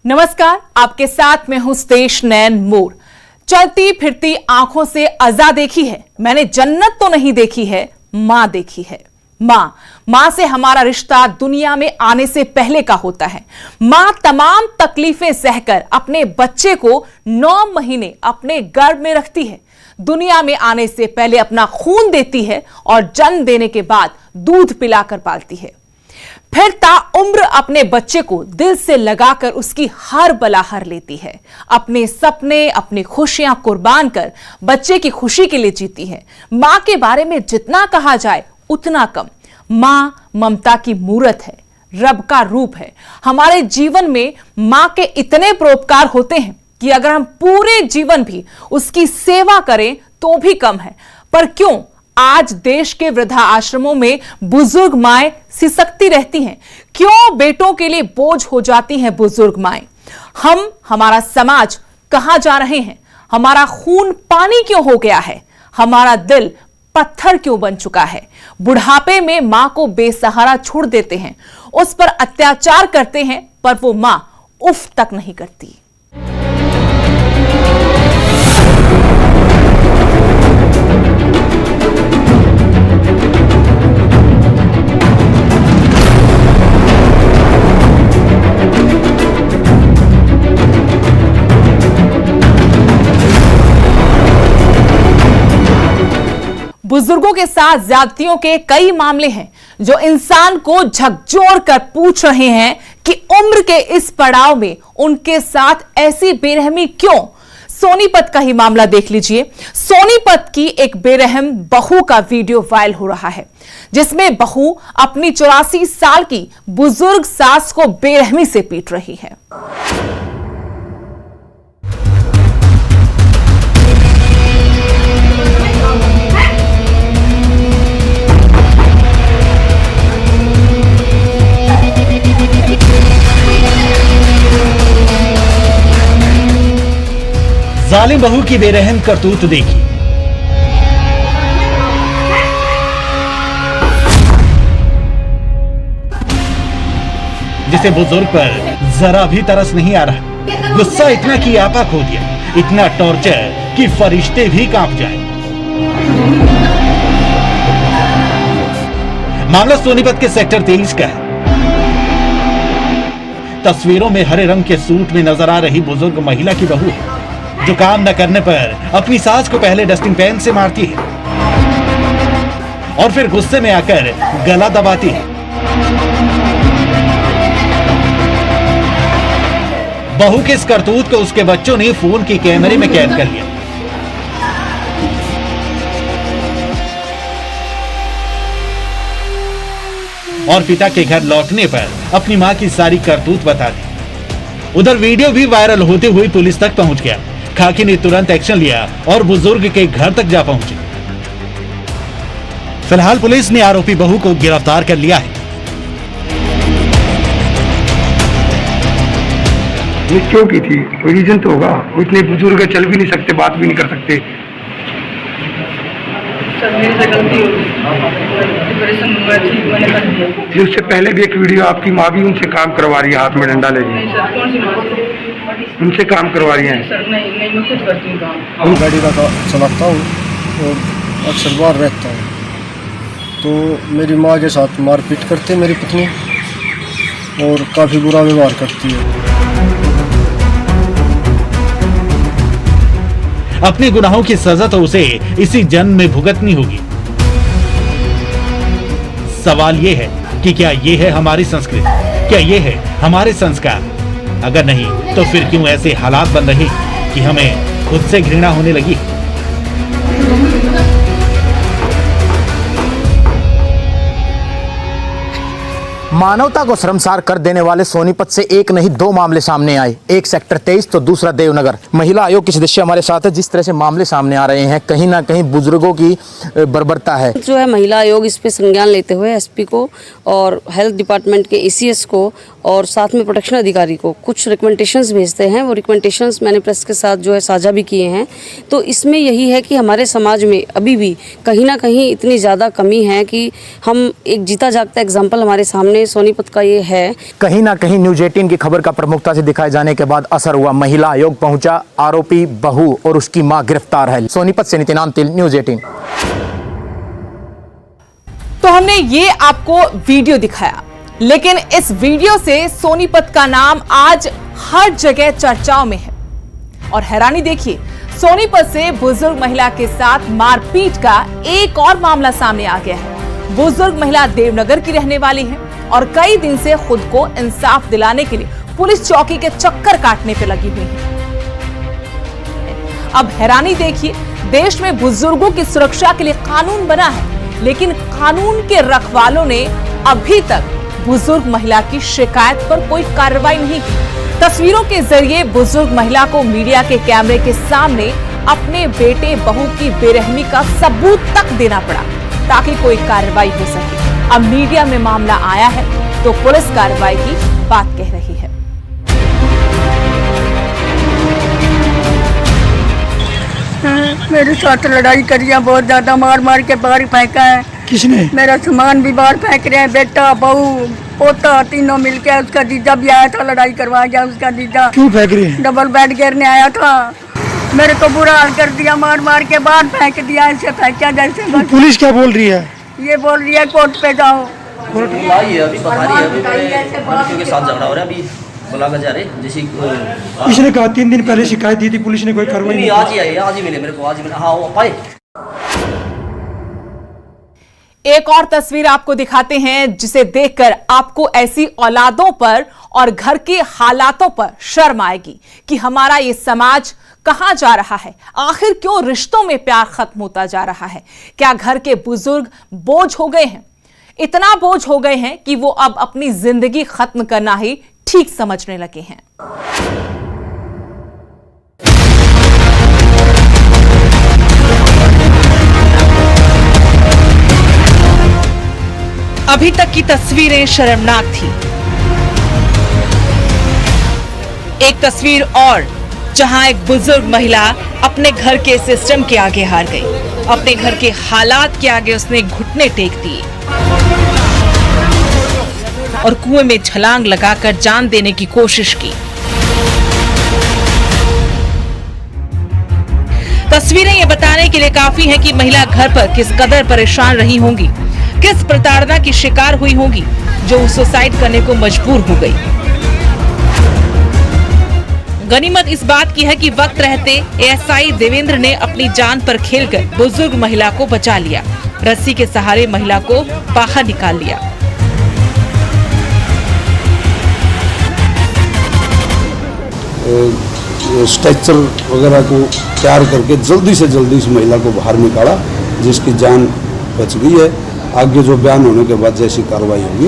नमस्कार, आपके साथ मैं हूं स्तेश नैन मोर। चलती फिरती आंखों से अज़ा देखी है, मैंने जन्नत तो नहीं देखी है, मां देखी है। मां से हमारा रिश्ता दुनिया में आने से पहले का होता है। मां तमाम तकलीफें सहकर अपने बच्चे को 9 महीने अपने गर्भ में रखती है। दुनिया में आने से पहले अपना खून देती है और जन्म देने के बाद दूध पिलाकर पालती है। फिर ताउम्र अपने बच्चे को दिल से लगाकर उसकी हर बला हर लेती है। अपने सपने, अपनी खुशियां कुर्बान कर बच्चे की खुशी के लिए जीती है। मां के बारे में जितना कहा जाए उतना कम। मां ममता की मूरत है, रब का रूप है। हमारे जीवन में मां के इतने परोपकार होते हैं कि अगर हम पूरे जीवन भी उसकी सेवा करें तो भी कम है। पर क्यों आज देश के वृद्धा आश्रमों में बुजुर्ग माएं सिसकती रहती हैं? क्यों बेटों के लिए बोझ हो जाती हैं बुजुर्ग माएं? हमारा समाज कहां जा रहे हैं? हमारा खून पानी क्यों हो गया है? हमारा दिल पत्थर क्यों बन चुका है? बुढ़ापे में मां को बेसहारा छोड़ देते हैं, उस पर अत्याचार करते हैं, पर वो मां उफ तक नहीं करती। बुजुर्गों के साथ ज्यादतियों के कई मामले हैं जो इंसान को झकझोर कर पूछ रहे हैं कि उम्र के इस पड़ाव में उनके साथ ऐसी बेरहमी क्यों। सोनीपत का ही मामला देख लीजिए। सोनीपत की एक बेरहम बहू का वीडियो वायरल हो रहा है, जिसमें बहू अपनी 84 साल की बुजुर्ग सास को बेरहमी से पीट रही है। जालिम बहू की बेरहम करतूत देखी। जिसे बुजुर्ग पर जरा भी तरस नहीं आ रहा। गुस्सा इतना कि आपा खो दिया, इतना टॉर्चर कि फरिश्ते भी कांप जाए। मामला सोनीपत के सेक्टर 23 का है। तस्वीरों में हरे रंग के सूट में नजर आ रही बुजुर्ग महिला की बहू है, जो काम न करने पर अपनी सास को पहले डस्टिंग पेन से मारती है और फिर गुस्से में आकर गला दबाती है। बहू के इस करतूत को उसके बच्चों ने फोन की कैमरे में कैद कर लिया। और पिता के घर लौटने पर अपनी मां की सारी करतूत बता दी। उधर वीडियो भी वायरल होते हुए पुलिस तक पहुंच गया। खाकी ने तुरंत एक्शन लिया और बुजुर्ग के घर तक जा पहुंची। फिलहाल पुलिस ने आरोपी बहू को गिरफ्तार कर लिया है। ये क्यों की थी? कोई रीजन तो होगा। वो इतने बुजुर्ग चल भी नहीं सकते, बात भी नहीं कर सकते। सर मेरी से गलती हो गई, डिप्रेशन हुआ थी, मैंने कर दिया। उससे पहले भी एक वीडियो आपकी माँ भी उनसे काम करवा रही है, हाथ में डंडा लेके। नहीं सर, कौन सी माँ से? उनसे काम करवा रही हैं? सर नहीं, मैं खुद करती हूँ काम। मैं गाड़ी का चलाता हूँ और अक्सर बाहर रहता हूँ, तो मेरी माँ के साथ मारपीट करते मेरी पत्नी और काफ़ी बुरा व्यवहार करती है। अपने गुनाहों की सजा तो उसे इसी जन्म में भुगतनी होगी। सवाल यह है कि क्या ये है हमारी संस्कृति? क्या ये है हमारे संस्कार? अगर नहीं तो फिर क्यों ऐसे हालात बन रहे कि हमें खुद से घृणा होने लगी? मानवता को शर्मसार कर देने वाले सोनीपत से एक नहीं 2 मामले सामने आए। एक सेक्टर 23 तो दूसरा देवनगर। महिला आयोग के सदस्य हमारे साथ है। जिस तरह से मामले सामने आ रहे हैं, कहीं ना कहीं बुजुर्गों की बर्बरता है। जो है महिला आयोग इस पे संज्ञान लेते हुए एसपी को और हेल्थ डिपार्टमेंट के ईसीएस को और साथ में प्रोटेक्शन अधिकारी को कुछ रिकमेंडेशंस भेजते हैं। वो रिकमेंडेशंस मैंने प्रेस के साथ जो है साझा भी किए हैं। तो इसमें यही है कि हमारे समाज में अभी भी कहीं ना कहीं इतनी ज़्यादा कमी है कि हम एक जीता जागता एग्जाम्पल हमारे सामने में सोनीपत का ये है। कहीं ना कहीं न्यूज 18 की खबर का प्रमुखता से दिखाए जाने के बाद असर हुआ, महिला आयोग पहुंचा, आरोपी बहू और उसकी मां गिरफ्तार है। सोनीपत से नितिन आंतिल, न्यूज 18। तो हमने ये आपको वीडियो दिखाया, लेकिन इस वीडियो से सोनीपत का नाम आज हर जगह चर्चाओं में है। और हैरानी देखिए, सोनीपत से बुजुर्ग महिला के साथ मारपीट का एक और मामला सामने आ गया है। बुजुर्ग महिला देवनगर की रहने वाली है और कई दिन से खुद को इंसाफ दिलाने के लिए पुलिस चौकी के चक्कर काटने पे लगी हुई है। अब हैरानी देखिए, देश में बुजुर्गों की सुरक्षा के लिए कानून बना है, लेकिन कानून के रखवालों ने अभी तक बुजुर्ग महिला की शिकायत पर कोई कार्रवाई नहीं की। तस्वीरों के जरिए बुजुर्ग महिला को मीडिया के कैमरे के सामने अपने बेटे बहू की बेरहमी का सबूत तक देना पड़ा ताकि कोई कार्रवाई हो सके। अब मीडिया में मामला आया है तो पुलिस कार्रवाई की बात कह रही है। मेरे साथ लड़ाई करी है, बहुत ज्यादा मार मार के बाहर फेंका है। किसने? मेरा सामान भी बाहर फेंक रहे हैं, बेटा बहू पोता तीनों मिलके। उसका जीजा भी आया था, लड़ाई करवा गया उसका जीजा। क्यों फेंक रही है? डबल बेड गिरने आया था, मेरे को बुरा हाल कर दिया, मार मार के बाहर फेंक दिया। ऐसे फेंका जैसे बस। पुलिस क्या बोल रही है? ये बोल रही है कोर्ट पे जाओ। लाई है अभी बता रही है, अभी लड़कियों के साथ झगड़ा हो रहा है, अभी बुला कर जा रहे जैसे। इसने कहा 3 दिन पहले शिकायत दी थी, पुलिस ने कोई कार्रवाई नहीं। आज ही आए, आज ही मिले मेरे को, आज ही मिले। हाँ वो पाए। एक और तस्वीर आपको दिखाते हैं जिसे देखकर आपको ऐसी औलादों पर और घर के हालातों पर शर्म आएगी कि हमारा ये समाज कहां जा रहा है। आखिर क्यों रिश्तों में प्यार खत्म होता जा रहा है? क्या घर के बुजुर्ग बोझ हो गए हैं? इतना बोझ हो गए हैं कि वो अब अपनी जिंदगी खत्म करना ही ठीक समझने लगे हैं। अभी तक की तस्वीरें शर्मनाक थी। एक तस्वीर और जहां एक बुजुर्ग महिला अपने घर के सिस्टम के आगे हार गई, अपने घर के हालात के आगे उसने घुटने टेक दिए और कुएं में छलांग लगाकर जान देने की कोशिश की। तस्वीरें ये बताने के लिए काफी है कि महिला घर पर किस कदर परेशान रही होंगी, किस प्रताड़ना की शिकार हुई होंगी जो सुसाइड करने को मजबूर हो गई। गनीमत इस बात की है कि वक्त रहते एएसआई देवेंद्र ने अपनी जान पर खेलकर बुजुर्ग महिला को बचा लिया। रस्सी के सहारे महिला को बाहर निकाल लिया। स्ट्रेचर वगैरह को तैयार करके जल्दी से जल्दी इस महिला को बाहर निकाला, जिसकी जान बच गई है। आगे जो बयान होने के बाद जैसी कार्रवाई होगी।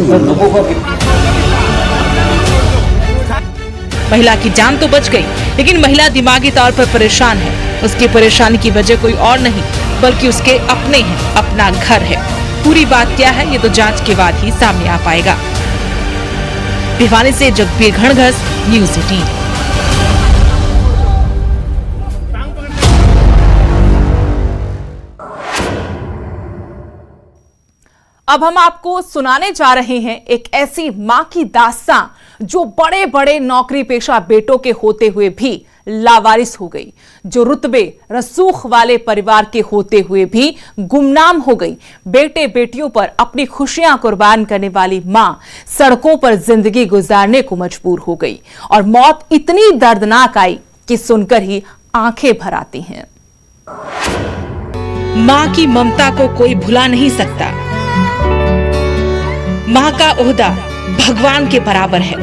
महिला की जान तो बच गई, लेकिन महिला दिमागी तौर पर परेशान है। उसकी परेशानी की वजह कोई और नहीं बल्कि उसके अपने हैं, अपना घर है। पूरी बात क्या है ये तो जांच के बाद ही सामने आ पाएगा। भिवानी से जगबीर घणघस, न्यूज 18। अब हम आपको सुनाने जा रहे हैं एक ऐसी मां की दास्तां जो बड़े बड़े नौकरी पेशा बेटों के होते हुए भी लावारिस हो गई, जो रुतबे रसूख वाले परिवार के होते हुए भी गुमनाम हो गई। बेटे बेटियों पर अपनी खुशियां कुर्बान करने वाली मां सड़कों पर जिंदगी गुजारने को मजबूर हो गई और मौत इतनी दर्दनाक आई कि सुनकर ही आंखें भर आती हैं। मां की ममता को कोई भुला नहीं सकता। मां का ओहदा भगवान के बराबर है।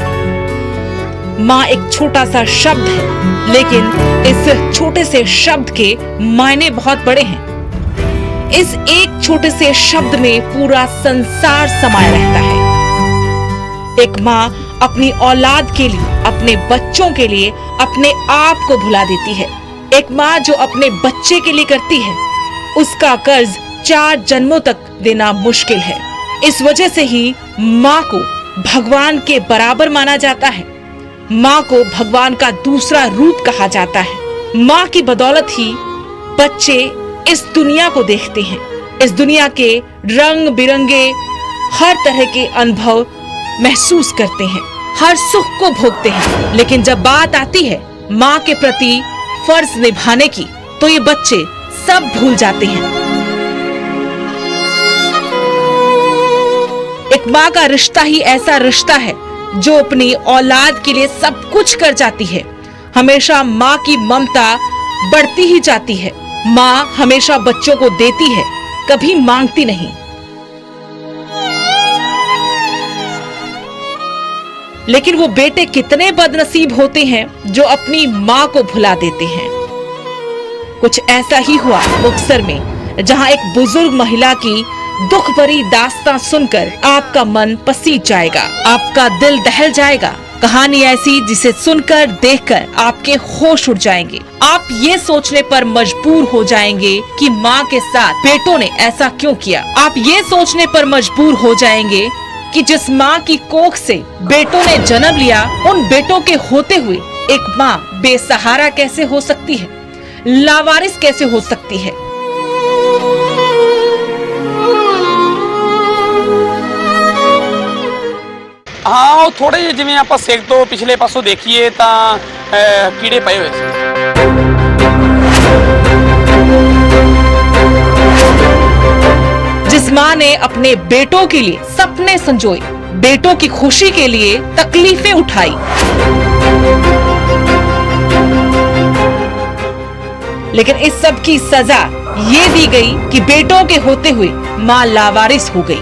मां एक छोटा सा शब्द है, लेकिन इस छोटे से शब्द के मायने बहुत बड़े हैं। इस एक छोटे से शब्द में पूरा संसार समाया रहता है। एक मां अपनी औलाद के लिए, अपने बच्चों के लिए अपने आप को भुला देती है। एक मां जो अपने बच्चे के लिए करती है, उसका कर्ज 4 जन्मों तक देना मुश्किल है। इस वजह से ही माँ को भगवान के बराबर माना जाता है। माँ को भगवान का दूसरा रूप कहा जाता है। माँ की बदौलत ही बच्चे इस दुनिया को देखते हैं। इस दुनिया के रंग बिरंगे हर तरह के अनुभव महसूस करते हैं, हर सुख को भोगते हैं, लेकिन जब बात आती है माँ के प्रति फर्ज निभाने की तो ये बच्चे सब भूल जाते हैं। एक माँ का रिश्ता ही ऐसा रिश्ता है जो अपनी औलाद के लिए सब कुछ कर जाती है। हमेशा माँ की ममता बढ़ती ही जाती है। माँ हमेशा बच्चों को देती है, कभी मांगती नहीं। लेकिन वो बेटे कितने बदनसीब होते हैं जो अपनी माँ को भुला देते हैं। कुछ ऐसा ही हुआ मुक्तसर में, जहाँ एक बुजुर्ग महिला की दुख भरी दास्तां सुनकर आपका मन पसीज जाएगा, आपका दिल दहल जाएगा। कहानी ऐसी जिसे सुनकर देखकर आपके होश उड़ जाएंगे। आप ये सोचने पर मजबूर हो जाएंगे कि माँ के साथ बेटों ने ऐसा क्यों किया। आप ये सोचने पर मजबूर हो जाएंगे कि जिस माँ की कोख से बेटों ने जन्म लिया, उन बेटों के होते हुए एक माँ बेसहारा कैसे हो सकती है, लावारिस कैसे हो सकती है। हाँ, थोड़े ਜਿਹੇ ਜਿਵੇਂ ਆਪਾਂ ਸਿੱਖ ਤੋਂ ਪਿਛਲੇ ਪਾਸੋਂ ਦੇਖੀਏ ਤਾਂ ਕੀੜੇ ਪਏ ਹੋਏ ਸੀ। जिस माँ ने अपने बेटों के लिए सपने संजोए, बेटों की खुशी के लिए तकलीफें उठाई, लेकिन इस सब की सजा ये दी गई कि बेटों के होते हुए माँ लावारिस हो गई।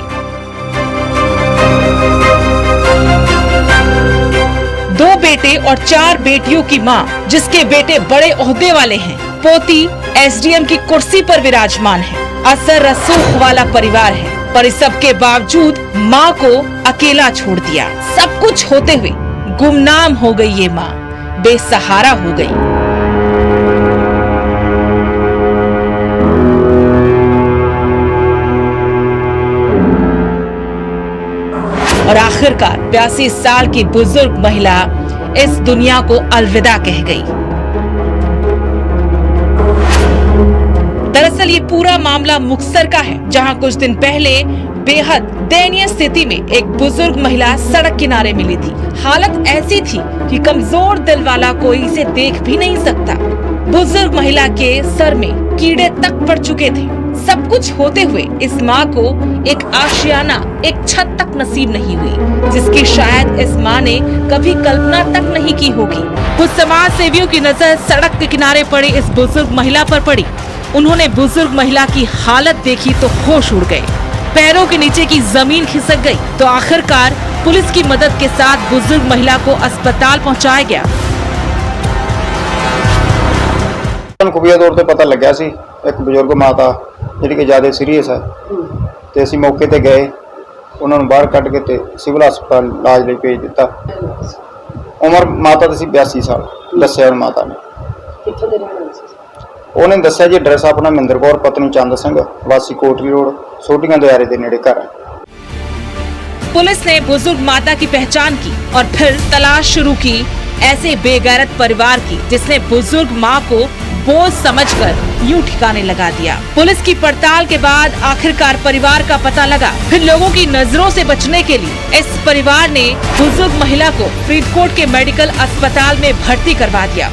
2 बेटे और 4 बेटियों की माँ, जिसके बेटे बड़े ओहदे वाले हैं, पोती एसडीएम की कुर्सी पर विराजमान है, असर रसूख वाला परिवार है, पर इस सब के बावजूद माँ को अकेला छोड़ दिया। सब कुछ होते हुए गुमनाम हो गई ये माँ, बेसहारा हो गई। और आखिरकार 82 साल की बुजुर्ग महिला इस दुनिया को अलविदा कह गई। दरअसल ये पूरा मामला मुक्तसर का है, जहां कुछ दिन पहले बेहद दयनीय स्थिति में एक बुजुर्ग महिला सड़क किनारे मिली थी। हालत ऐसी थी कि कमजोर दिल वाला कोई इसे देख भी नहीं सकता। बुजुर्ग महिला के सर में कीड़े तक पड़ चुके थे। सब कुछ होते हुए इस माँ को एक आशियाना, एक छत तक नसीब नहीं हुई, जिसकी शायद इस माँ ने कभी कल्पना तक नहीं की होगी। कुछ समाज सेवियों की नजर सड़क के किनारे पड़ी इस बुजुर्ग महिला पर पड़ी। उन्होंने बुजुर्ग महिला की हालत देखी तो होश उड़ गए, पैरों के नीचे की जमीन खिसक गई। तो आखिरकार पुलिस की मदद के साथ बुजुर्ग महिला को अस्पताल पहुंचाया गया। खुफिया तौर पर पता लग्या सी एक बजुर्ग माता जिहड़ी कि ज़्यादा सीरीयस है, तो असीं मौके ते गए, उन्होंने बाहर कढ़ के ते सिविल हस्पताल इलाज लई भेज दिता। उम्र माता दी सी 82 साल दस्सिया माता ने। उन्हें दस्सिया जी एड्रैस अपना महिंदर कौर पत्नी चंद सिंह वासी कोटली रोड सोटियां दयारे के नेड़े घर है। पुलिस ने बुजुर्ग माता की पहचान की और फिर तलाश शुरू की ऐसे बेगैरत परिवार की जिसने बुजुर्ग माँ को बोझ समझकर यूं ठिकाने लगा दिया। पुलिस की पड़ताल के बाद आखिरकार परिवार का पता लगा। फिर लोगों की नजरों से बचने के लिए इस परिवार ने बुजुर्ग महिला को फरीदकोट के मेडिकल अस्पताल में भर्ती करवा दिया।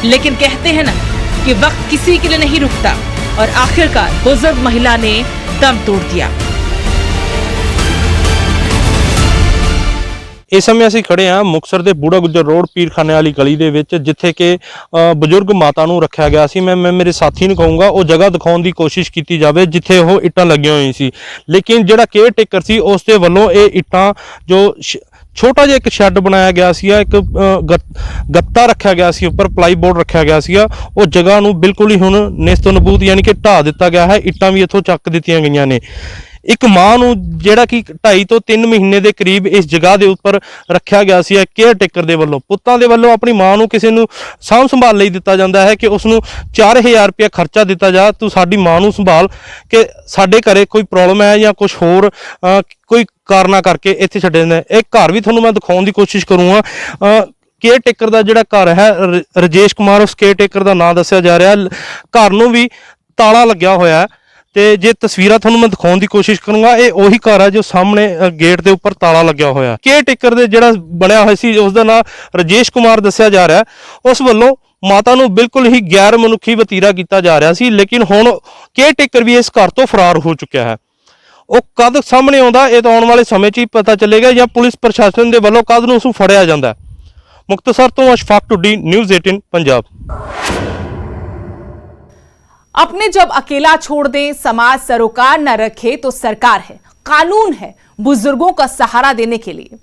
लेकिन कहते हैं ना कि वक्त किसी के लिए नहीं रुकता, और आखिरकार बुजुर्ग महिला ने दम तोड़ दिया। इस समय ਅਸੀਂ ਖੜੇ ਹਾਂ ਮੁਕਤਸਰ ਦੇ ਬੂੜਾ ਗੁੱਜਰ ਰੋਡ ਪੀਰਖਾਨੇ ਵਾਲੀ ਗਲੀ ਦੇ ਵਿੱਚ, ਜਿੱਥੇ ਕਿ ਬਜ਼ੁਰਗ ਮਾਤਾ ਨੂੰ ਰੱਖਿਆ ਗਿਆ ਸੀ। ਮੈਂ ਮੇਰੇ ਸਾਥੀ ਨੂੰ ਕਹੂੰਗਾ ਉਹ ਜਗ੍ਹਾ ਦਿਖਾਉਣ ਦੀ ਕੋਸ਼ਿਸ਼ ਕੀਤੀ ਜਾਵੇ ਜਿੱਥੇ ਉਹ ਇੱਟਾਂ ਲੱਗੀਆਂ ਹੋਈਆਂ ਸੀ, ਲੇਕਿਨ ਜਿਹੜਾ ਕੇਅਰ ਟੇਕਰ ਸੀ ਉਸ ਦੇ ਵੱਲੋਂ ਇਹ ਇੱਟਾਂ ਜੋ ਛੋਟਾ ਜਿਹਾ ਇੱਕ ਸ਼ੈੱਡ ਬਣਾਇਆ ਗਿਆ ਸੀ, ਇੱਕ ਗੱਤਾ ਰੱਖਿਆ ਗਿਆ ਸੀ, ਉੱਪਰ ਪਲਾਈ ਬੋਰਡ ਰੱਖਿਆ ਗਿਆ ਸੀ, ਉਹ ਜਗ੍ਹਾ ਨੂੰ ਬਿਲਕੁਲ ਹੀ ਹੁਣ ਨਿਸਤ ਨਬੂਤ ਯਾਨੀ ਕਿ ਢਾਹ ਦਿੱਤਾ ਗਿਆ ਹੈ। ਇੱਟਾਂ ਵੀ ਇੱਥੋਂ ਚੱਕ ਦਿੱਤੀਆਂ ਗਈਆਂ ਨੇ। ਇੱਕ ਮਾਂ ਨੂੰ ਜਿਹੜਾ ਕਿ 2.5 ਤੋਂ 3 ਮਹੀਨੇ ਦੇ ਕਰੀਬ ਇਸ ਜਗ੍ਹਾ ਦੇ ਉੱਪਰ ਰੱਖਿਆ ਗਿਆ ਸੀ ਕੇਅਰ ਟੇਕਰ ਦੇ ਵੱਲੋਂ। ਪੁੱਤਾਂ ਦੇ ਵੱਲੋਂ ਆਪਣੀ ਮਾਂ ਨੂੰ ਕਿਸੇ ਨੂੰ ਸਾਂਭ ਸੰਭਾਲ ਲਈ ਦਿੱਤਾ ਜਾਂਦਾ ਹੈ ਕਿ ਉਸ ਨੂੰ 4000 ਰੁਪਇਆ ਖਰਚਾ ਦਿੱਤਾ ਜਾ, ਤੂੰ ਸਾਡੀ ਮਾਂ ਨੂੰ ਸੰਭਾਲ ਕਿ ਸਾਡੇ ਘਰੇ ਕੋਈ ਪ੍ਰੋਬਲਮ ਹੈ ਜਾਂ ਕੁਝ ਹੋਰ ਕੋਈ ਕਾਰਨਾਂ ਕਰਕੇ ਇੱਥੇ ਛੱਡੇ ਨੇ। ਇਹ ਘਰ ਵੀ ਤੁਹਾਨੂੰ ਮੈਂ ਦਿਖਾਉਣ ਦੀ ਕੋਸ਼ਿਸ਼ ਕਰੂੰਗਾ। ਕੇਅਰ ਟੇਕਰ ਦਾ ਜਿਹੜਾ ਘਰ ਹੈ ਰਾਜੇਸ਼ ਕੁਮਾਰ, ਉਸ ਕੇਅਰ ਟੇਕਰ ਦਾ ਨਾਂ ਦੱਸਿਆ ਜਾ ਰਿਹਾ। ਘਰ ਨੂੰ ਵੀ ਤਾਲਾ ਲੱਗਿਆ ਹੋਇਆ ਹੈ ਤੇ ਜੇ ਤਸਵੀਰਾਂ ਤੁਹਾਨੂੰ ਮੈਂ ਦਿਖਾਉਣ ਦੀ ਕੋਸ਼ਿਸ਼ ਕਰੂੰਗਾ, ਇਹ ਉਹੀ ਘਰ ਹੈ ਜੋ ਸਾਹਮਣੇ ਗੇਟ ਦੇ ਉੱਪਰ ਤਾਲਾ ਲੱਗਿਆ ਹੋਇਆ। ਕੇਅਰ ਟੇਕਰ ਦੇ ਜਿਹੜਾ ਬਣਿਆ ਹੋਇਆ ਸੀ ਉਸ ਦਾ ਨਾਮ ਰਾਜੇਸ਼ ਕੁਮਾਰ ਦੱਸਿਆ ਜਾ ਰਿਹਾ, ਉਸ ਵੱਲੋਂ ਮਾਤਾ ਨੂੰ ਬਿਲਕੁਲ ਹੀ ਗੈਰ ਮਨੁੱਖੀ ਵਤੀਰਾ ਕੀਤਾ ਜਾ ਰਿਹਾ ਸੀ, ਲੇਕਿਨ ਹੁਣ ਕੇਅਰ ਟੇਕਰ ਵੀ ਇਸ ਘਰ ਤੋਂ ਫਰਾਰ ਹੋ ਚੁੱਕਿਆ ਹੈ। ਉਹ ਕਦ ਸਾਹਮਣੇ ਆਉਂਦਾ ਇਹ ਤਾਂ ਆਉਣ ਵਾਲੇ ਸਮੇਂ 'ਚ ਹੀ ਪਤਾ ਚੱਲੇਗਾ, ਜਾਂ ਪੁਲਿਸ ਪ੍ਰਸ਼ਾਸਨ ਦੇ ਵੱਲੋਂ ਕਦ ਨੂੰ ਉਸ ਨੂੰ ਫੜਿਆ ਜਾਂਦਾ। ਮੁਕਤਸਰ ਤੋਂ ਅਸ਼ਫਾਕ ਟੁੱਡੀ, ਨਿਊਜ਼ 18 पंजाब। अपने जब अकेला छोड़ दे, समाज सरोकार न रखे तो सरकार है, कानून है बुजुर्गों का सहारा देने के लिए।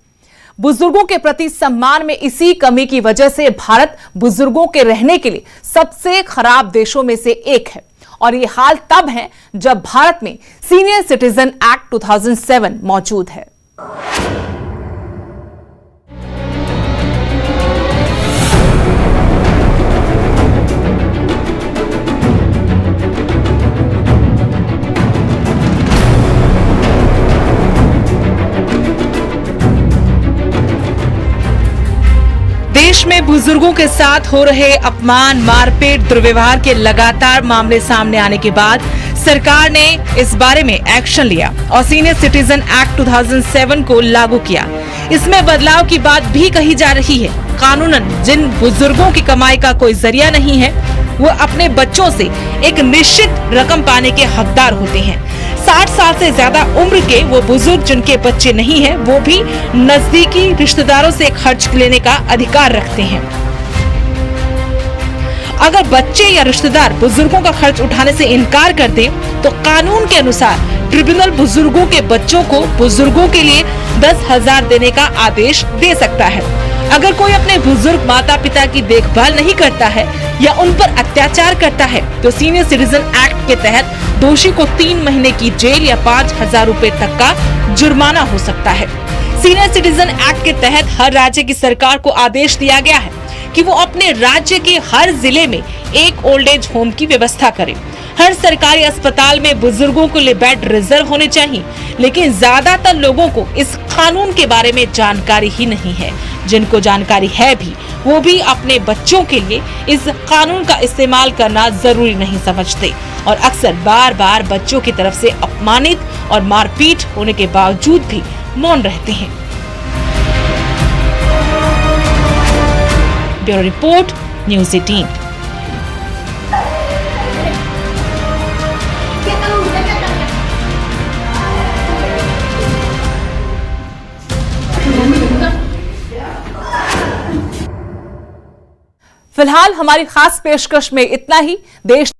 बुजुर्गों के प्रति सम्मान में इसी कमी की वजह से भारत बुजुर्गों के रहने के लिए सबसे खराब देशों में से एक है। और ये हाल तब है जब भारत में सीनियर सिटीजन एक्ट 2007 मौजूद है। देश में बुजुर्गों के साथ हो रहे अपमान, मारपीट, दुर्व्यवहार के लगातार मामले सामने आने के बाद सरकार ने इस बारे में एक्शन लिया और सीनियर सिटीजन एक्ट 2007 को लागू किया। इसमें बदलाव की बात भी कही जा रही है। कानूनन जिन बुजुर्गों की कमाई का कोई जरिया नहीं है, वो अपने बच्चों से एक निश्चित रकम पाने के हकदार होते हैं। 60 साल से ज्यादा उम्र के वो बुजुर्ग जिनके बच्चे नहीं हैं, वो भी नजदीकी रिश्तेदारों से खर्च लेने का अधिकार रखते हैं। अगर बच्चे या रिश्तेदार बुजुर्गों का खर्च उठाने से इनकार कर दे तो कानून के अनुसार ट्रिब्यूनल बुजुर्गों के बच्चों को बुजुर्गों के लिए 10,000 देने का आदेश दे सकता है। अगर कोई अपने बुजुर्ग माता पिता की देखभाल नहीं करता है या उन पर अत्याचार करता है तो सीनियर सिटीजन एक्ट के तहत दोषी को 3 महीने की जेल या 5,000 रुपए तक का जुर्माना हो सकता है। सीनियर सिटीजन एक्ट के तहत हर राज्य की सरकार को आदेश दिया गया है कि वो अपने राज्य के हर जिले में एक ओल्ड एज होम की व्यवस्था करे। हर सरकारी अस्पताल में बुजुर्गों के लिए बेड रिजर्व होने चाहिए, लेकिन ज्यादातर लोगों को इस कानून के बारे में जानकारी ही नहीं है। जिनको जानकारी है भी, वो भी अपने बच्चों के लिए इस कानून का इस्तेमाल करना जरूरी नहीं समझते और अक्सर बार बार बच्चों की तरफ से अपमानित और मारपीट होने के बावजूद भी मौन रहते हैं। Bureau report, news 18। फिलहाल हमारी खास पेशकश में इतना ही। देश